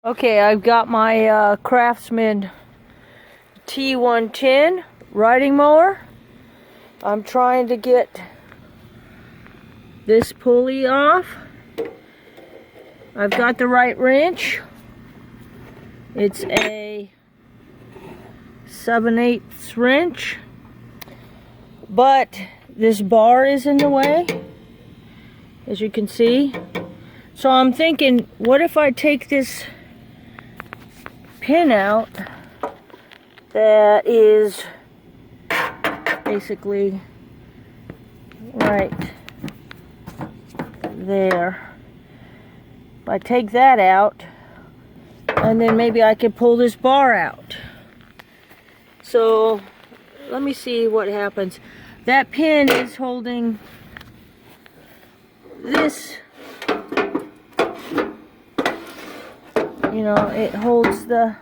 Okay, I've got my Craftsman T110 riding mower. I'm trying to get this pulley off. I've got the right wrench. It's a 7/8 wrench, but this bar is in the way, as you can see. So I'm thinking, what if I take this pin out that is basically right there. If I take that out, and then maybe I could pull this bar out. So let me see what happens. That pin is holding this, you know, it holds the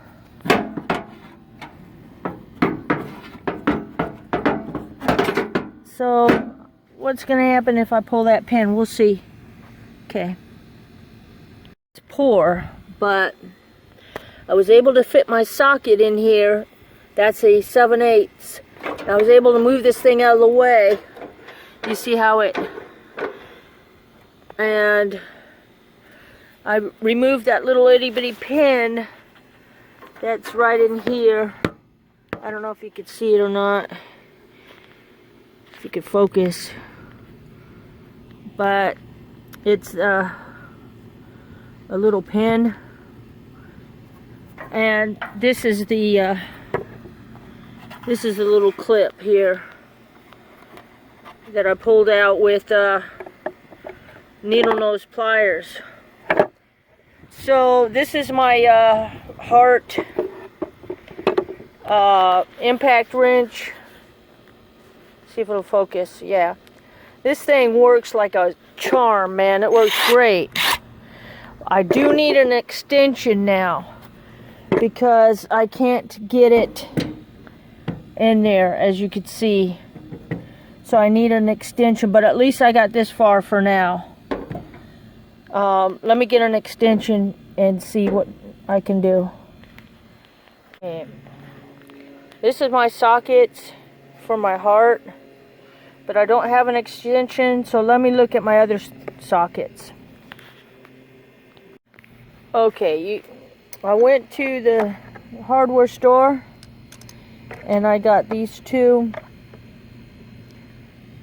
so what's gonna happen if I pull that pin? We'll see. Okay, it's poor, but I was able to fit my socket in here. That's a 7/8. I was able to move this thing out of the way. You see how it, and I removed that little itty bitty pin that's right in here. I don't know if you could see it or not, if you could focus, but it's a little pin, and this is the little clip here that I pulled out with needle nose pliers. So this is my Hart impact wrench. See if it'll focus. Yeah, this thing works like a charm, man. It works great. I do need an extension now because I can't get it in there, as you can see. So I need an extension, but at least I got this far for now. Let me get an extension and see what I can do. Okay. This is my sockets for my Hart, but I don't have an extension, so let me look at my other sockets. Okay, I went to the hardware store and I got these two.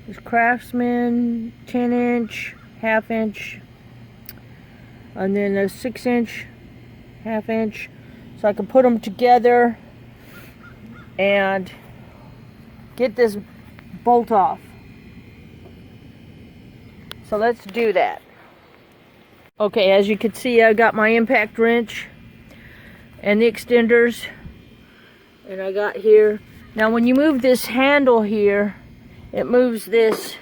This Craftsman 10-inch, 1/2 inch, and then a 6-inch, 1/2 inch, so I can put them together and get this bolt off. So let's do that. Okay, as you can see, I got my impact wrench and the extenders, and I got here. Now when you move this handle here, it moves this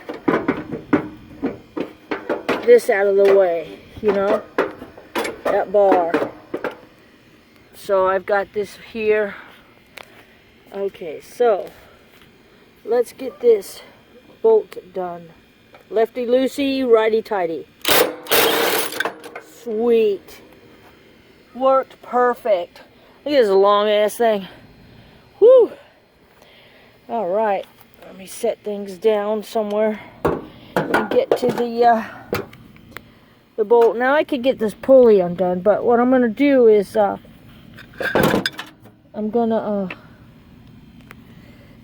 out of the way, you know, that bar. So I've got this here. Okay, so let's get this bolt done. Lefty loosey, righty tighty. Sweet. Worked perfect. Look at this long ass thing. Whew. Alright, let me set things down somewhere and get to the bolt. Now I could get this pulley undone, but what I'm going to do is I'm going to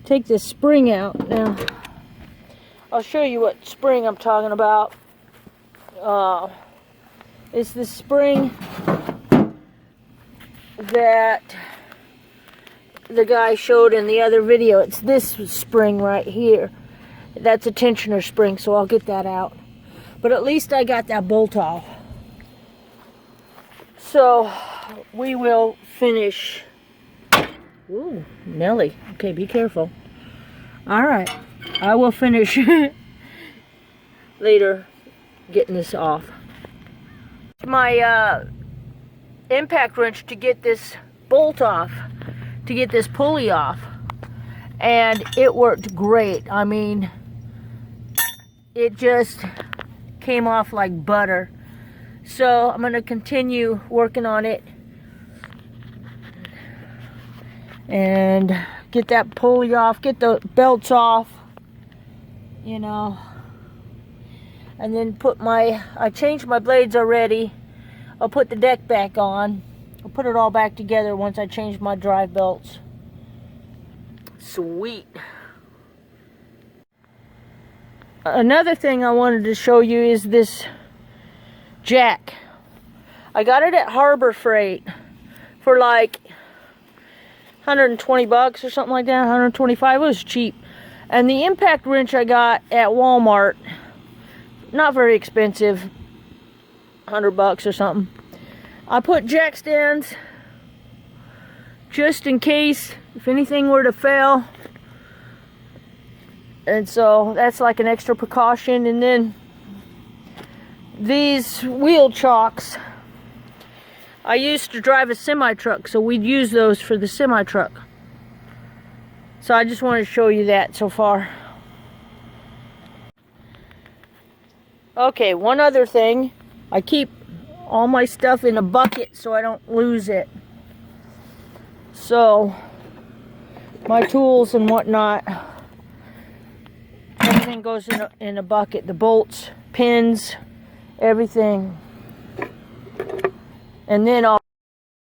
take this spring out. Now I'll show you what spring I'm talking about. It's the spring that the guy showed in the other video. It's this spring right here. That's a tensioner spring, so I'll get that out. But at least I got that bolt off. So we will finish. Ooh, Nelly. Okay, be careful. Alright, I will finish later getting this off. My impact wrench to get this bolt off, to get this pulley off, and it worked great. I mean, it just came off like butter. So I'm going to continue working on it and get that pulley off, get the belts off, you know, and then put I changed my blades already. I'll put the deck back on. I'll put it all back together once I change my drive belts. Sweet. Another thing I wanted to show you is this jack. I got it at Harbor Freight for like 120 bucks or something like that, 125. It was cheap. And the impact wrench I got at Walmart, not very expensive, 100 bucks or something. I put jack stands just in case if anything were to fail. And so that's like an extra precaution. And then these wheel chocks, I used to drive a semi-truck, so we'd use those for the semi-truck. So I just wanted to show you that so far. Okay, one other thing. I keep all my stuff in a bucket so I don't lose it. So, my tools and whatnot, everything goes in a bucket. The bolts, pins, everything. And then I'll